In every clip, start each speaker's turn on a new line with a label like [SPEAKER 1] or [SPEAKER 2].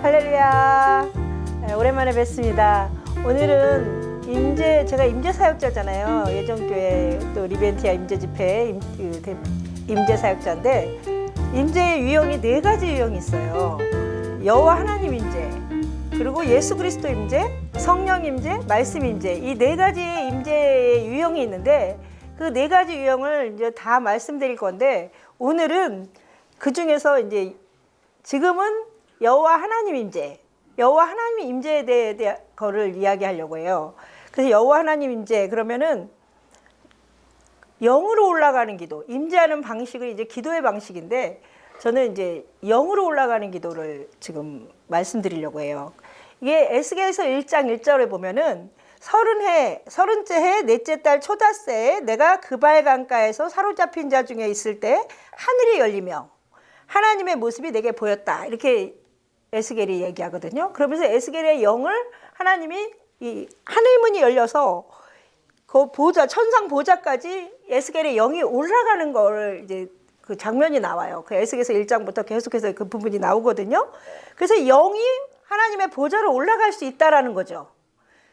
[SPEAKER 1] 할렐루야. 네, 오랜만에 뵙습니다. 오늘은 제가 임재 사역자잖아요. 예정교회 또 리벤티아 임재 집회 임재 사역자인데, 임재의 유형이 4가지 유형이 있어요. 여호와 하나님 임재, 그리고 예수 그리스도 임재, 성령 임재, 말씀 임재, 이 4가지의 임재의 유형이 있는데, 그 4가지 유형을 이제 다 말씀드릴 건데, 오늘은 그 중에서 이제 지금은 여호와 하나님 임재, 여호와 하나님 임재에 대해 거를 이야기하려고 해요. 그래서 여호와 하나님 임재 그러면은 영으로 올라가는 기도, 임재하는 방식은 이제 기도의 방식인데, 저는 이제 영으로 올라가는 기도를 지금 말씀드리려고 해요. 이게 에스겔서 1장 1절에 보면은 30째 해 넷째 달 초닷새에 내가 그발 강가에서 사로잡힌 자 중에 있을 때 하늘이 열리며 하나님의 모습이 내게 보였다, 이렇게 에스겔이 얘기하거든요. 그러면서 에스겔의 영을 하나님이 이 하늘문이 열려서 그 보좌, 천상 보좌까지 에스겔의 영이 올라가는 걸 이제 그 장면이 나와요. 그 에스겔서 1장부터 계속해서 그 부분이 나오거든요. 그래서 영이 하나님의 보좌로 올라갈 수 있다라는 거죠.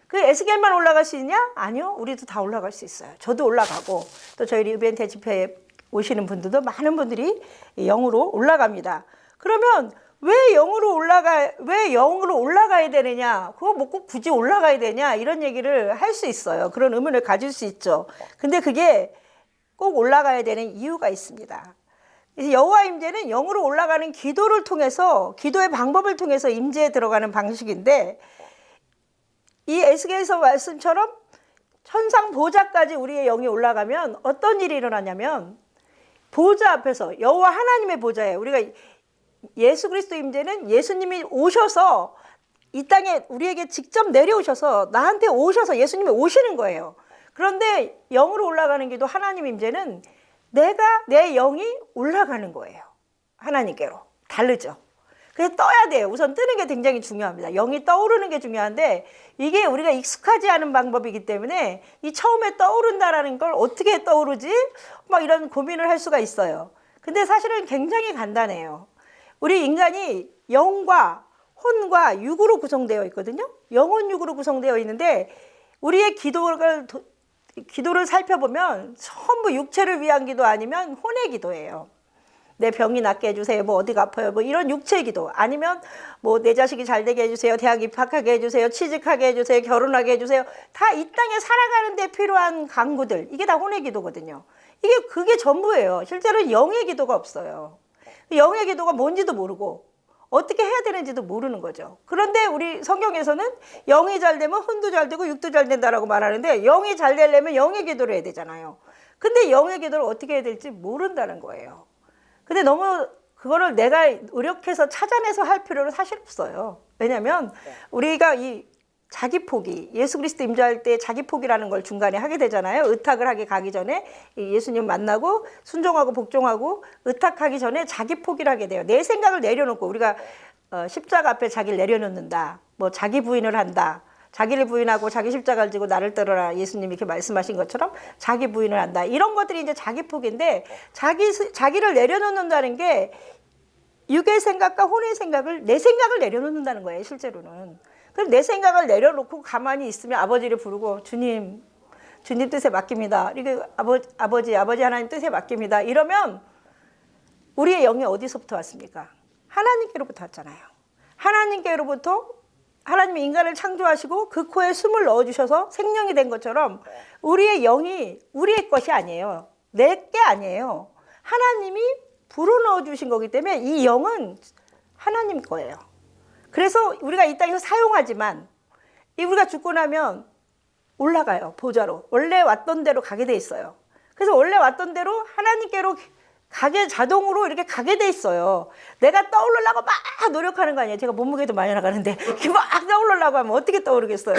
[SPEAKER 1] 그 에스겔만 올라갈 수 있냐? 아니요. 우리도 다 올라갈 수 있어요. 저도 올라가고, 또 저희 리벤티아 집회에 오시는 분들도 많은 분들이 영으로 올라갑니다. 그러면 왜 영으로 올라가야 되느냐? 그거 뭐 꼭 굳이 올라가야 되냐? 이런 얘기를 할 수 있어요. 그런 의문을 가질 수 있죠. 근데 그게 꼭 올라가야 되는 이유가 있습니다. 그래서 여호와 임재는 영으로 올라가는 기도를 통해서, 기도의 방법을 통해서 임재에 들어가는 방식인데, 이 에스겔서 말씀처럼 천상 보좌까지 우리의 영이 올라가면 어떤 일이 일어나냐면, 보좌 앞에서, 여호와 하나님의 보좌에, 우리가 예수 그리스도 임재는 예수님이 오셔서 이 땅에 우리에게 직접 내려오셔서, 나한테 오셔서 예수님이 오시는 거예요. 그런데 영으로 올라가는 기도 하나님 임재는 내 영이 올라가는 거예요. 하나님께로. 다르죠. 그래서 떠야 돼요. 우선 뜨는 게 굉장히 중요합니다. 영이 떠오르는 게 중요한데, 이게 우리가 익숙하지 않은 방법이기 때문에 이 처음에 떠오른다라는 걸 어떻게 떠오르지? 막 이런 고민을 할 수가 있어요. 근데 사실은 굉장히 간단해요. 우리 인간이 영과 혼과 육으로 구성되어 있거든요. 영혼 육으로 구성되어 있는데, 우리의 기도를 살펴보면 전부 육체를 위한 기도 아니면 혼의 기도예요. 내 병이 낫게 해주세요. 뭐 어디가 아파요. 뭐 이런 육체의 기도. 아니면 뭐 내 자식이 잘 되게 해주세요. 대학 입학하게 해주세요. 취직하게 해주세요. 결혼하게 해주세요. 다 이 땅에 살아가는 데 필요한 간구들. 이게 다 혼의 기도거든요. 그게 전부예요. 실제로 영의 기도가 없어요. 영의 기도가 뭔지도 모르고 어떻게 해야 되는지도 모르는 거죠. 그런데 우리 성경에서는 영이 잘 되면 혼도 잘 되고 육도 잘 된다라고 말하는데, 영이 잘 되려면 영의 기도를 해야 되잖아요. 근데 영의 기도를 어떻게 해야 될지 모른다는 거예요. 근데 너무 그거를 내가 노력해서 찾아내서 할 필요는 사실 없어요. 왜냐하면 우리가 이 자기 포기, 예수 그리스도 임재할 때 자기 포기라는 걸 중간에 하게 되잖아요. 의탁을 하게 가기 전에 예수님 만나고 순종하고 복종하고 의탁하기 전에 자기 포기를 하게 돼요. 내 생각을 내려놓고, 우리가 십자가 앞에 자기를 내려놓는다, 뭐 자기 부인을 한다, 자기를 부인하고 자기 십자가를 지고 나를 따르라, 예수님이 이렇게 말씀하신 것처럼 자기 부인을 한다. 이런 것들이 이제 자기 포기인데, 자기를 내려놓는다는 게 육의 생각과 혼의 생각을, 내 생각을 내려놓는다는 거예요, 실제로는. 그럼 내 생각을 내려놓고 가만히 있으면 아버지를 부르고, 주님 뜻에 맡깁니다. 이렇게 아버지 하나님 뜻에 맡깁니다. 이러면 우리의 영이 어디서부터 왔습니까? 하나님께로부터 왔잖아요. 하나님께로부터, 하나님이 인간을 창조하시고 그 코에 숨을 넣어주셔서 생명이 된 것처럼, 우리의 영이 우리의 것이 아니에요. 내 게 아니에요. 하나님이 불어넣어 주신 거기 때문에 이 영은 하나님 거예요. 그래서 우리가 이 땅에서 사용하지만, 우리가 죽고 나면 올라가요, 보좌로. 원래 왔던 대로 가게 돼 있어요. 그래서 원래 왔던 대로 하나님께로 자동으로 이렇게 가게 돼 있어요. 내가 떠오르려고 막 노력하는 거 아니에요. 제가 몸무게도 많이 나가는데 막 떠오르려고 하면 어떻게 떠오르겠어요.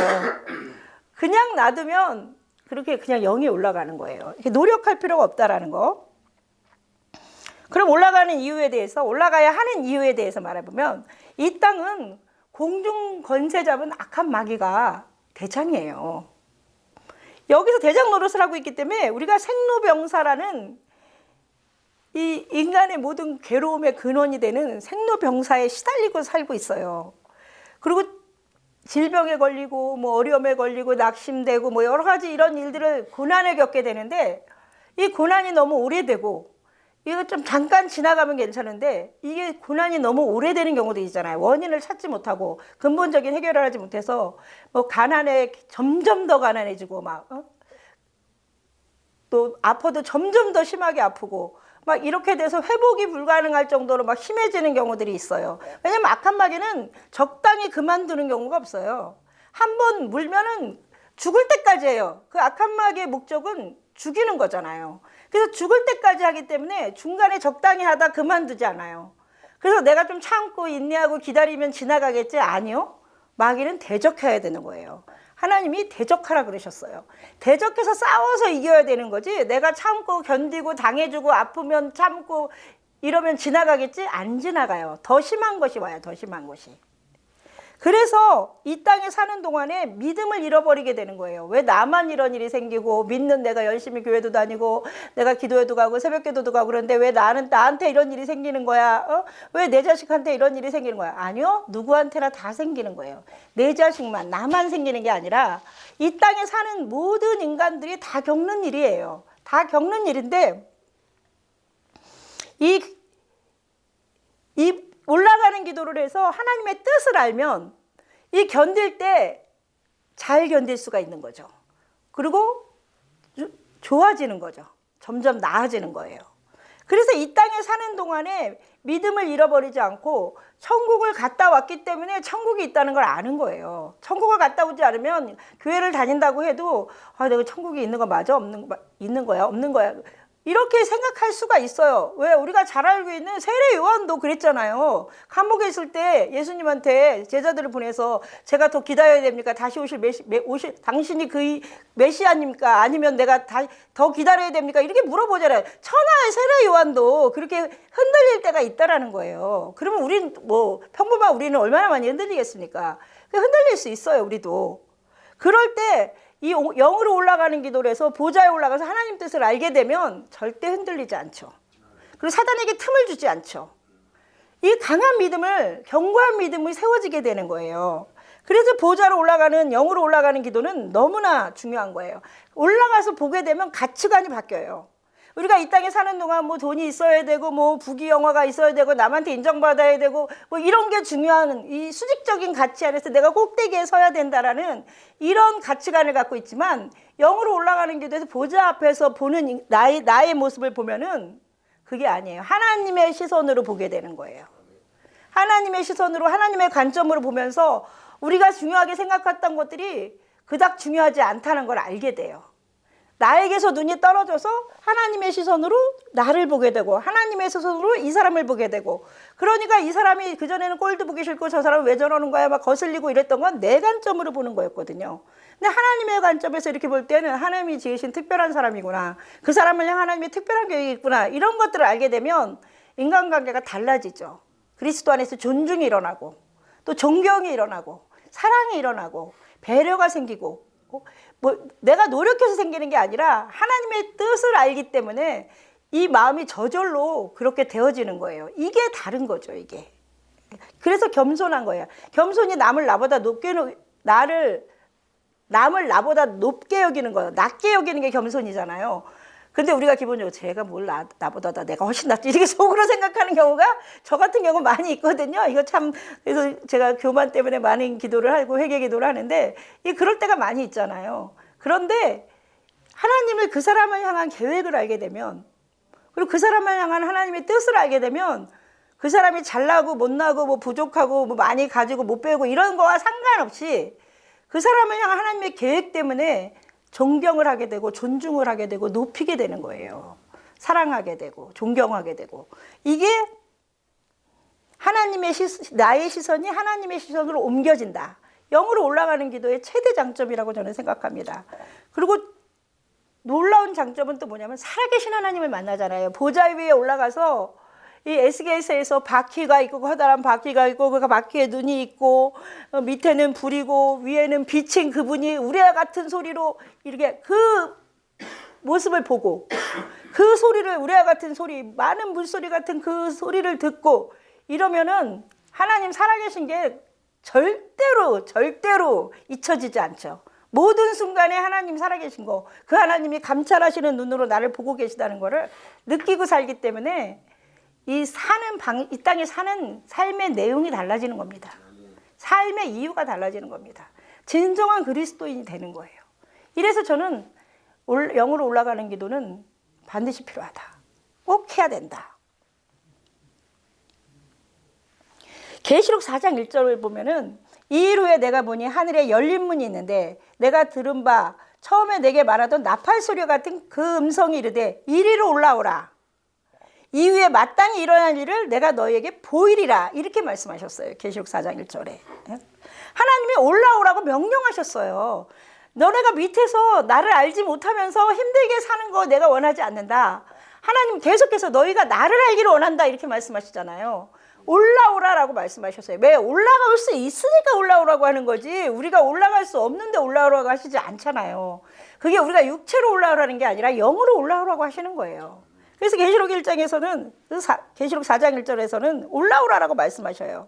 [SPEAKER 1] 그냥 놔두면 그렇게 그냥 영이 올라가는 거예요. 이렇게 노력할 필요가 없다라는 거. 그럼 올라가는 이유에 대해서, 올라가야 하는 이유에 대해서 말해보면, 이 땅은 공중 권세 잡은 악한 마귀가 대장이에요. 여기서 대장 노릇을 하고 있기 때문에 우리가 생로병사라는 이 인간의 모든 괴로움의 근원이 되는 생로병사에 시달리고 살고 있어요. 그리고 질병에 걸리고 뭐 어려움에 걸리고 낙심되고 뭐 여러 가지 이런 일들을 고난을 겪게 되는데 이 고난이 너무 오래되고 이거 좀 잠깐 지나가면 괜찮은데 이게 고난이 너무 오래되는 경우도 있잖아요. 원인을 찾지 못하고 근본적인 해결을 하지 못해서 뭐 가난에 점점 더 가난해지고 막 또 아파도 점점 더 심하게 아프고 막 이렇게 돼서 회복이 불가능할 정도로 막 심해지는 경우들이 있어요. 왜냐면 악한 마귀는 적당히 그만두는 경우가 없어요. 한 번 물면은 죽을 때까지 해요. 그 악한 마귀의 목적은 죽이는 거잖아요. 그래서 죽을 때까지 하기 때문에 중간에 적당히 하다 그만두지 않아요. 그래서 내가 좀 참고 인내하고 기다리면 지나가겠지? 아니요. 마귀는 대적해야 되는 거예요. 하나님이 대적하라 그러셨어요. 대적해서 싸워서 이겨야 되는 거지. 내가 참고 견디고 당해주고 아프면 참고 이러면 지나가겠지? 안 지나가요. 더 심한 것이 와요. 더 심한 것이. 그래서 이 땅에 사는 동안에 믿음을 잃어버리게 되는 거예요. 왜 나만 이런 일이 생기고 믿는 내가 열심히 교회도 다니고 내가 기도회도 가고 새벽기도도 가고 그런데 왜 나한테 이런 일이 생기는 거야? 왜 내 자식한테 이런 일이 생기는 거야? 아니요. 누구한테나 다 생기는 거예요. 내 자식만 나만 생기는 게 아니라 이 땅에 사는 모든 인간들이 다 겪는 일이에요. 다 겪는 일인데 이 올라가는 기도를 해서 하나님의 뜻을 알면 이 견딜 때 잘 견딜 수가 있는 거죠. 그리고 좋아지는 거죠. 점점 나아지는 거예요. 그래서 이 땅에 사는 동안에 믿음을 잃어버리지 않고 천국을 갔다 왔기 때문에 천국이 있다는 걸 아는 거예요. 천국을 갔다 오지 않으면 교회를 다닌다고 해도 내가 천국이 있는 거 맞아? 있는 거야? 없는 거야? 이렇게 생각할 수가 있어요. 왜? 우리가 잘 알고 있는 세례 요한도 그랬잖아요. 감옥에 있을 때 예수님한테 제자들을 보내서 제가 더 기다려야 됩니까? 다시 오실 당신이 그 메시아입니까? 아니면 내가 더 기다려야 됩니까? 이렇게 물어보잖아요. 천하의 세례 요한도 그렇게 흔들릴 때가 있다라는 거예요. 그러면 우리는 평범한 우리는 얼마나 많이 흔들리겠습니까? 흔들릴 수 있어요, 우리도. 그럴 때 이 영으로 올라가는 기도를 해서 보좌에 올라가서 하나님 뜻을 알게 되면 절대 흔들리지 않죠. 그리고 사단에게 틈을 주지 않죠. 이 강한 믿음을, 견고한 믿음이 세워지게 되는 거예요. 그래서 보좌로 올라가는, 영으로 올라가는 기도는 너무나 중요한 거예요. 올라가서 보게 되면 가치관이 바뀌어요. 우리가 이 땅에 사는 동안 뭐 돈이 있어야 되고 뭐 부귀 영화가 있어야 되고 남한테 인정받아야 되고 뭐 이런 게 중요한 이 수직적인 가치 안에서 내가 꼭대기에 서야 된다라는 이런 가치관을 갖고 있지만 영으로 올라가는 기도에서 보좌 앞에서 보는 나의 모습을 보면은 그게 아니에요. 하나님의 시선으로 보게 되는 거예요. 하나님의 시선으로 하나님의 관점으로 보면서 우리가 중요하게 생각했던 것들이 그닥 중요하지 않다는 걸 알게 돼요. 나에게서 눈이 떨어져서 하나님의 시선으로 나를 보게 되고 하나님의 시선으로 이 사람을 보게 되고 그러니까 이 사람이 그전에는 꼴도 보기 싫고 저 사람은 왜 저러는 거야 막 거슬리고 이랬던 건 내 관점으로 보는 거였거든요. 근데 하나님의 관점에서 이렇게 볼 때는 하나님이 지으신 특별한 사람이구나. 그 사람을 향한 하나님의 특별한 계획이 있구나. 이런 것들을 알게 되면 인간관계가 달라지죠. 그리스도 안에서 존중이 일어나고 또 존경이 일어나고 사랑이 일어나고 배려가 생기고 내가 노력해서 생기는 게 아니라 하나님의 뜻을 알기 때문에 이 마음이 저절로 그렇게 되어지는 거예요. 이게 다른 거죠, 이게. 그래서 겸손한 거예요. 겸손이 남을 나보다 높게 여기는 거예요. 낮게 여기는 게 겸손이잖아요. 근데 우리가 기본적으로 쟤가 뭘 나보다 내가 훨씬 낫지 이렇게 속으로 생각하는 경우가 저 같은 경우 많이 있거든요. 이거 참 그래서 제가 교만 때문에 많은 기도를 하고 회개 기도를 하는데 그럴 때가 많이 있잖아요. 그런데 하나님을 그 사람을 향한 계획을 알게 되면 그리고 그 사람을 향한 하나님의 뜻을 알게 되면 그 사람이 잘나고 못나고 뭐 부족하고 뭐 많이 가지고 못 배우고 이런 거와 상관없이 그 사람을 향한 하나님의 계획 때문에 존경을 하게 되고 존중을 하게 되고 높이게 되는 거예요. 사랑하게 되고 존경하게 되고 이게 나의 시선이 하나님의 시선으로 옮겨진다. 영으로 올라가는 기도의 최대 장점이라고 저는 생각합니다. 그리고 놀라운 장점은 또 뭐냐면 살아계신 하나님을 만나잖아요. 보좌 위에 올라가서 이 에스겔서에서 바퀴가 있고 커다란 바퀴가 있고 그 바퀴에 눈이 있고 밑에는 불이고 위에는 빛인 그분이 우리와 같은 소리로 이렇게 그 모습을 보고 그 소리를, 우리와 같은 소리, 많은 물소리 같은 그 소리를 듣고 이러면은 하나님 살아계신 게 절대로 잊혀지지 않죠. 모든 순간에 하나님 살아계신 거, 그 하나님이 감찰하시는 눈으로 나를 보고 계시다는 거를 느끼고 살기 때문에 이 땅에 사는 삶의 내용이 달라지는 겁니다. 삶의 이유가 달라지는 겁니다. 진정한 그리스도인이 되는 거예요. 이래서 저는 영으로 올라가는 기도는 반드시 필요하다. 꼭 해야 된다. 계시록 4장 1절을 보면은 이 일 후에 내가 보니 하늘에 열린 문이 있는데 내가 들은 바 처음에 내게 말하던 나팔 소리 같은 그 음성이 이르되 이리로 올라오라. 이후에 마땅히 일어날 일을 내가 너희에게 보이리라. 이렇게 말씀하셨어요. 계시록 4장 1절에. 하나님이 올라오라고 명령하셨어요. 너네가 밑에서 나를 알지 못하면서 힘들게 사는 거 내가 원하지 않는다. 하나님 계속해서 너희가 나를 알기를 원한다. 이렇게 말씀하시잖아요. 올라오라라고 말씀하셨어요. 왜? 올라갈 수 있으니까 올라오라고 하는 거지 우리가 올라갈 수 없는데 올라오라고 하시지 않잖아요. 그게 우리가 육체로 올라오라는 게 아니라 영으로 올라오라고 하시는 거예요. 그래서 계시록 1장에서는 계시록 4장 1절에서는 올라오라라고 말씀하셔요.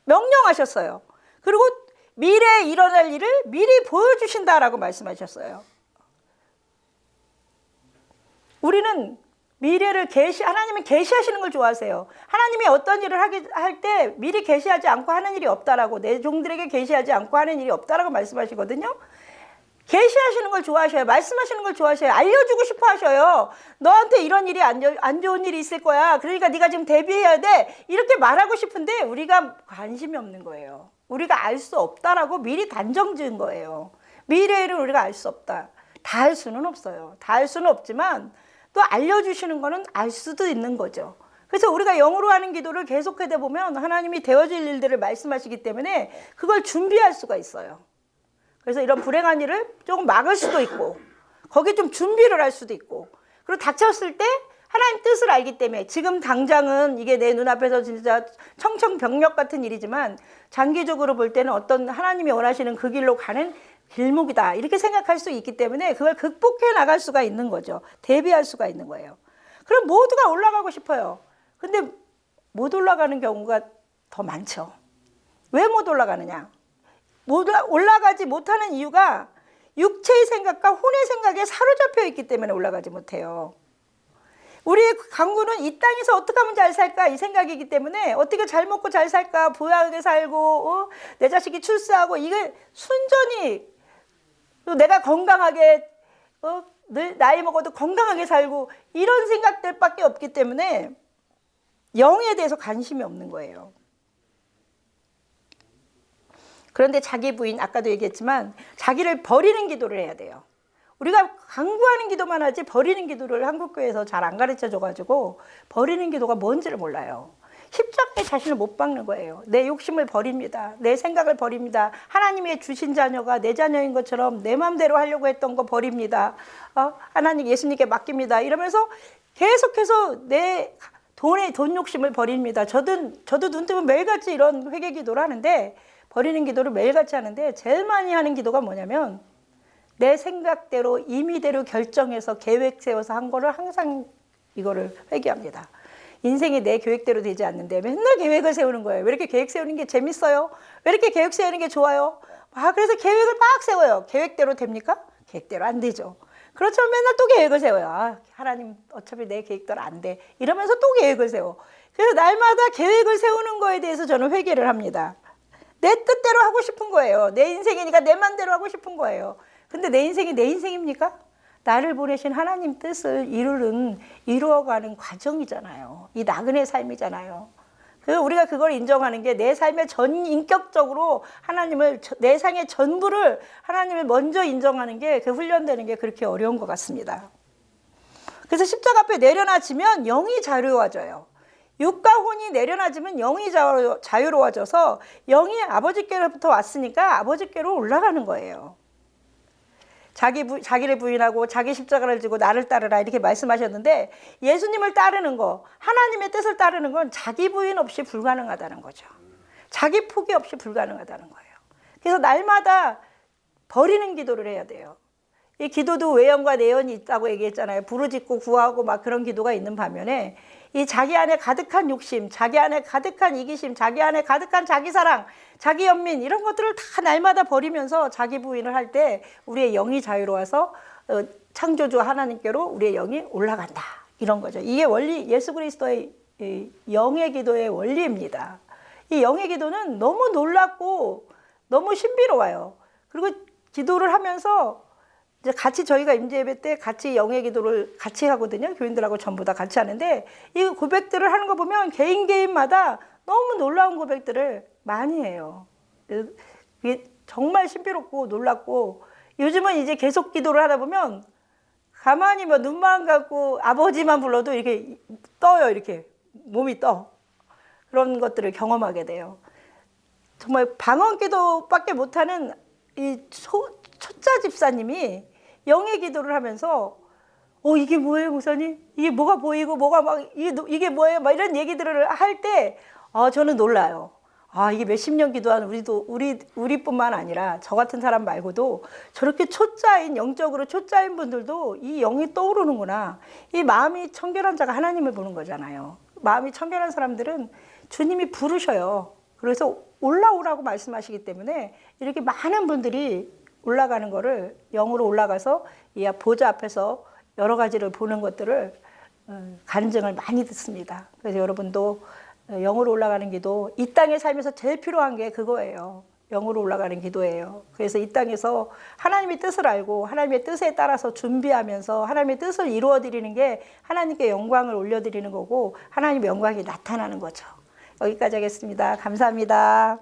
[SPEAKER 1] 명령하셨어요. 그리고 미래에 일어날 일을 미리 보여주신다라고 말씀하셨어요. 우리는 미래를 하나님은 계시하시는 걸 좋아하세요. 하나님이 어떤 일을 할 때 미리 계시하지 않고 하는 일이 없다라고, 내 종들에게 계시하지 않고 하는 일이 없다라고 말씀하시거든요. 계시하시는 걸 좋아하셔요. 말씀하시는 걸 좋아하셔요. 알려주고 싶어 하셔요. 너한테 이런 일이 안 좋은 일이 있을 거야. 그러니까 네가 지금 대비해야 돼. 이렇게 말하고 싶은데 우리가 관심이 없는 거예요. 우리가 알 수 없다라고 미리 단정 지은 거예요. 미래를 우리가 알 수 없다. 다 알 수는 없어요. 다 알 수는 없지만 또 알려주시는 거는 알 수도 있는 거죠. 그래서 우리가 영으로 하는 기도를 계속하다 보면 하나님이 되어질 일들을 말씀하시기 때문에 그걸 준비할 수가 있어요. 그래서 이런 불행한 일을 조금 막을 수도 있고 거기에 좀 준비를 할 수도 있고, 그리고 닥쳤을 때 하나님 뜻을 알기 때문에 지금 당장은 이게 내 눈앞에서 진짜 청천벽력 같은 일이지만 장기적으로 볼 때는 어떤 하나님이 원하시는 그 길로 가는 길목이다 이렇게 생각할 수 있기 때문에 그걸 극복해 나갈 수가 있는 거죠. 대비할 수가 있는 거예요. 그럼 모두가 올라가고 싶어요. 근데 못 올라가는 경우가 더 많죠. 왜 못 올라가느냐? 올라가지 못하는 이유가 육체의 생각과 혼의 생각에 사로잡혀 있기 때문에 올라가지 못해요. 우리의 강구는 이 땅에서 어떻게 하면 잘 살까 이 생각이기 때문에 어떻게 잘 먹고 잘 살까, 부유하게 살고 내 자식이 출세하고, 이게 순전히 내가 건강하게 늘 나이 먹어도 건강하게 살고 이런 생각들밖에 없기 때문에 영에 대해서 관심이 없는 거예요. 그런데 자기 부인, 아까도 얘기했지만 자기를 버리는 기도를 해야 돼요. 우리가 간구하는 기도만 하지 버리는 기도를 한국교회에서 잘 안 가르쳐줘가지고 버리는 기도가 뭔지를 몰라요. 십자가에 자신을 못 박는 거예요. 내 욕심을 버립니다. 내 생각을 버립니다. 하나님의 주신 자녀가 내 자녀인 것처럼 내 마음대로 하려고 했던 거 버립니다. 하나님 예수님께 맡깁니다. 이러면서 계속해서 내 돈 욕심을 버립니다. 저도 눈 뜨면 매일같이 이런 회개 기도를 하는데, 버리는 기도를 매일같이 하는데 제일 많이 하는 기도가 뭐냐면 내 생각대로 임의대로 결정해서 계획 세워서 한 거를 항상 이거를 회개합니다. 인생이 내 계획대로 되지 않는데 맨날 계획을 세우는 거예요. 왜 이렇게 계획 세우는 게 재밌어요? 왜 이렇게 계획 세우는 게 좋아요? 그래서 계획을 막 세워요. 계획대로 됩니까? 계획대로 안 되죠. 그렇지만 맨날 또 계획을 세워요. 하나님 어차피 내 계획대로 안 돼. 이러면서 또 계획을 세워. 그래서 날마다 계획을 세우는 거에 대해서 저는 회개를 합니다. 내 뜻대로 하고 싶은 거예요. 내 인생이니까 내 맘대로 하고 싶은 거예요. 근데 내 인생이 내 인생입니까? 나를 보내신 하나님 뜻을 이루어가는 과정이잖아요. 이 나그네 삶이잖아요. 그래서 우리가 그걸 인정하는 게 내 삶의 인격적으로 내 삶의 전부를 하나님을 먼저 인정하는 게, 그 훈련되는 게 그렇게 어려운 것 같습니다. 그래서 십자가 앞에 내려놔지면 영이 자유로워져요. 육과 혼이 내려놔지면 영이 자유로워져서 영이 아버지께로부터 왔으니까 아버지께로 올라가는 거예요. 자기를 부인하고 자기 십자가를 지고 나를 따르라 이렇게 말씀하셨는데, 예수님을 따르는 거, 하나님의 뜻을 따르는 건 자기 부인 없이 불가능하다는 거죠. 자기 포기 없이 불가능하다는 거예요. 그래서 날마다 버리는 기도를 해야 돼요. 이 기도도 외연과 내연이 있다고 얘기했잖아요. 부르짖고 구하고 막 그런 기도가 있는 반면에 이 자기 안에 가득한 욕심, 자기 안에 가득한 이기심, 자기 안에 가득한 자기 사랑, 자기 연민 이런 것들을 다 날마다 버리면서 자기 부인을 할 때 우리의 영이 자유로워서 창조주 하나님께로 우리의 영이 올라간다. 이런 거죠. 이게 원리, 예수 그리스도의 이 영의 기도의 원리입니다. 이 영의 기도는 너무 놀랍고 너무 신비로워요. 그리고 기도를 하면서 이제 같이 저희가 임재예배 때 같이 영의 기도를 같이 하거든요. 교인들하고 전부 다 같이 하는데 이 고백들을 하는 거 보면 개인마다 너무 놀라운 고백들을 많이 해요. 이게 정말 신비롭고 놀랍고 요즘은 이제 계속 기도를 하다 보면 가만히 뭐 눈만 감고 아버지만 불러도 이렇게 떠요. 이렇게 몸이 떠. 그런 것들을 경험하게 돼요. 정말 방언 기도밖에 못하는 이 초짜 집사님이 영의 기도를 하면서 이게 뭐예요 목사님? 이게 뭐가 보이고 뭐가 막 이게 뭐예요? 막 이런 얘기들을 할 때 저는 놀라요. 이게 몇십 년 기도한 우리뿐만 아니라 저 같은 사람 말고도 저렇게 초짜인 영적으로 초짜인 분들도 이 영이 떠오르는구나. 이 마음이 청결한 자가 하나님을 보는 거잖아요. 마음이 청결한 사람들은 주님이 부르셔요. 그래서 올라오라고 말씀하시기 때문에 이렇게 많은 분들이 올라가는 거를 영으로 올라가서 이 보좌 앞에서 여러 가지를 보는 것들을 간증을 많이 듣습니다. 그래서 여러분도 영으로 올라가는 기도, 이 땅에 살면서 제일 필요한 게 그거예요. 영으로 올라가는 기도예요. 그래서 이 땅에서 하나님의 뜻을 알고 하나님의 뜻에 따라서 준비하면서 하나님의 뜻을 이루어 드리는 게 하나님께 영광을 올려드리는 거고 하나님의 영광이 나타나는 거죠. 여기까지 하겠습니다. 감사합니다.